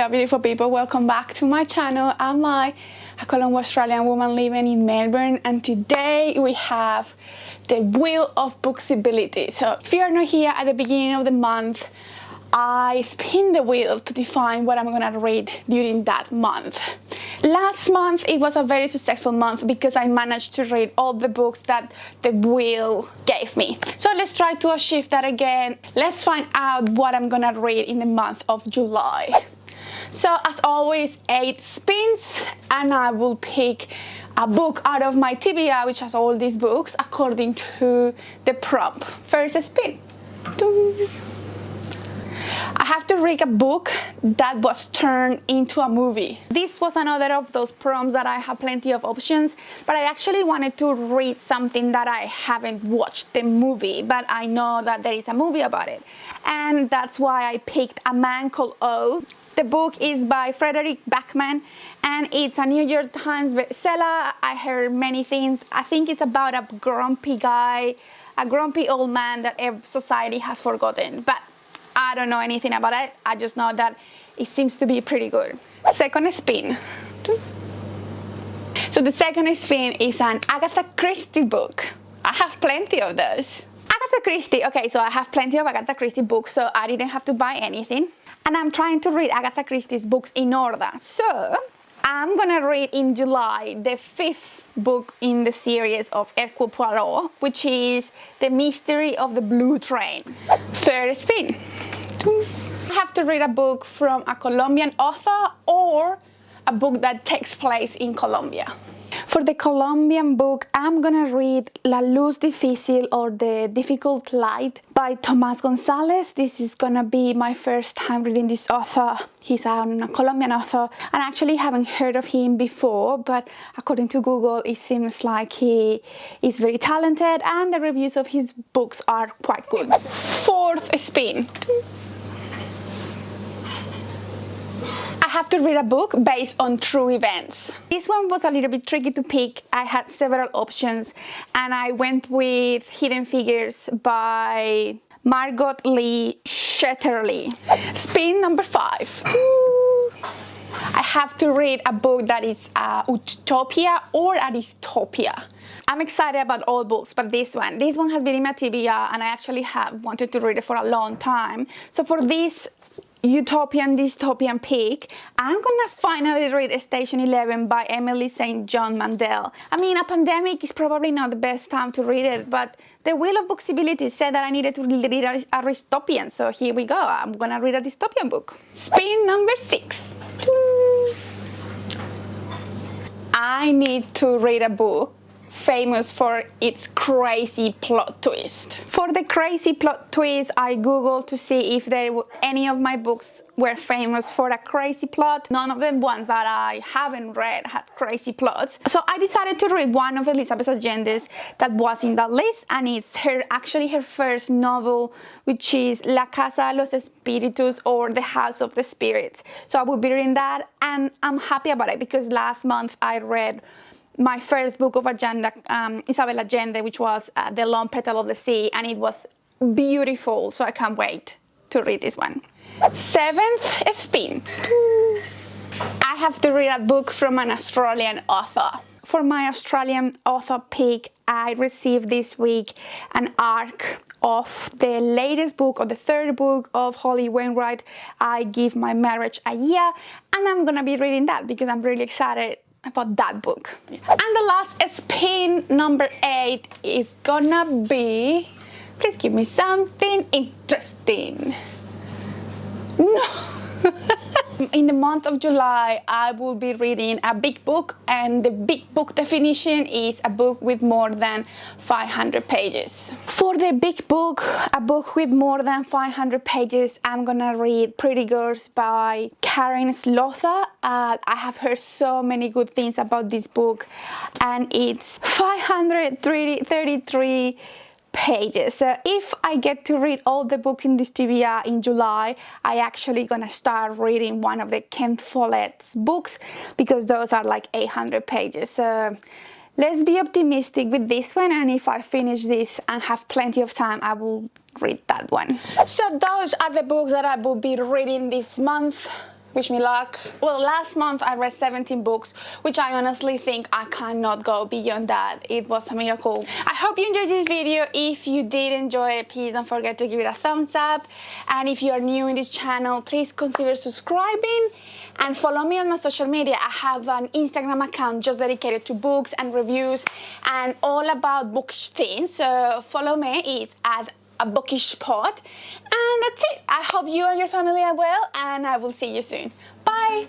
Hello beautiful people, welcome back to my channel. I'm a Colombo Australian woman living in Melbourne, and today we have the wheel of booksability. So if you're not here at the beginning of the month, I spin the wheel to define what I'm gonna read during that month. Last month it was a very successful month because I managed to read all the books that the wheel gave me. So let's try to achieve that again. Let's find out what I'm gonna read in the month of July. So as always, 8 spins, and I will pick a book out of my TBR, which has all these books, according to the prompt. First spin. I have to read a book that was turned into a movie. This was another of those prompts that I have plenty of options, but I actually wanted to read something that I haven't watched the movie, but I know that there is a movie about it. And that's why I picked A Man Called O. The book is by Frederick Backman, and it's a New York Times bestseller. I heard many things. I think it's about a grumpy guy, a grumpy old man that society has forgotten, but I don't know anything about it. I just know that it seems to be pretty good. Second spin. So the second spin is an Agatha Christie book. I have plenty of those. Agatha Christie, okay, so I have plenty of Agatha Christie books, so I didn't have to buy anything. And I'm trying to read Agatha Christie's books in order. So I'm gonna read in July the 5th book in the series of Hercule Poirot, which is The Mystery of the Blue Train. Third spin. I have to read a book from a Colombian author or a book that takes place in Colombia. For the Colombian book, I'm gonna read La Luz Difícil, or The Difficult Light, by Tomás González. This is gonna be my first time reading this author. He's a Colombian author, and I actually haven't heard of him before, but according to Google, it seems like he is very talented and the reviews of his books are quite good. Fourth spin. I have to read a book based on true events. This one was a little bit tricky to pick. I had several options, and I went with Hidden Figures by Margot Lee Shetterly. Spin number 5. I have to read a book that is a utopia or a dystopia. I'm excited about all books, but this one has been in my TBR, and I actually have wanted to read it for a long time. So for this utopian dystopian pick, I'm gonna finally read Station 11 by Emily St. John Mandel. I mean, a pandemic is probably not the best time to read it, but the Wheel of Booksability said that I needed to read a dystopian, so here we go. I'm gonna read a dystopian book. Spin number 6. I need to read a book famous for its crazy plot twist. For the crazy plot twist, I googled to see if any of my books were famous for a crazy plot. None of the ones that I haven't read had crazy plots. So I decided to read one of Elizabeth Allende's that was in that list, and it's actually her first novel, which is La Casa de los Espíritus, or The House of the Spirits. So I will be reading that, and I'm happy about it because last month I read my first book of Isabel Allende, which was The Long Petal of the Sea, and it was beautiful, so I can't wait to read this one. 7th spin. I have to read a book from an Australian author. For my Australian author pick, I received this week an arc of the latest book, or the 3rd book of Holly Wainwright, I Give My Marriage a Year, and I'm gonna be reading that because I'm really excited about that book. And the last spin, number 8, is gonna be, please give me something interesting. No. In the month of July, I will be reading a big book, and the big book definition is a book with more than 500 pages. For the big book, a book with more than 500 pages, I'm gonna read Pretty Girls by Karen Slother. I have heard so many good things about this book, and it's 533 pages. So if I get to read all the books in this TBR in July, I actually gonna start reading one of the Ken Follett's books, because those are like 800 pages. So let's be optimistic with this one, and if I finish this and have plenty of time, I will read that one. So those are the books that I will be reading this month. Wish me luck. Well, last month I read 17 books, which I honestly think I cannot go beyond that. It was a miracle. I hope you enjoyed this video. If you did enjoy it, please don't forget to give it a thumbs up. And if you are new in this channel, please consider subscribing and follow me on my social media. I have an Instagram account just dedicated to books and reviews and all about bookish things. So follow me. It's at a Bookish pod. And that's it. I hope you and your family are well, and I will see you soon. Bye.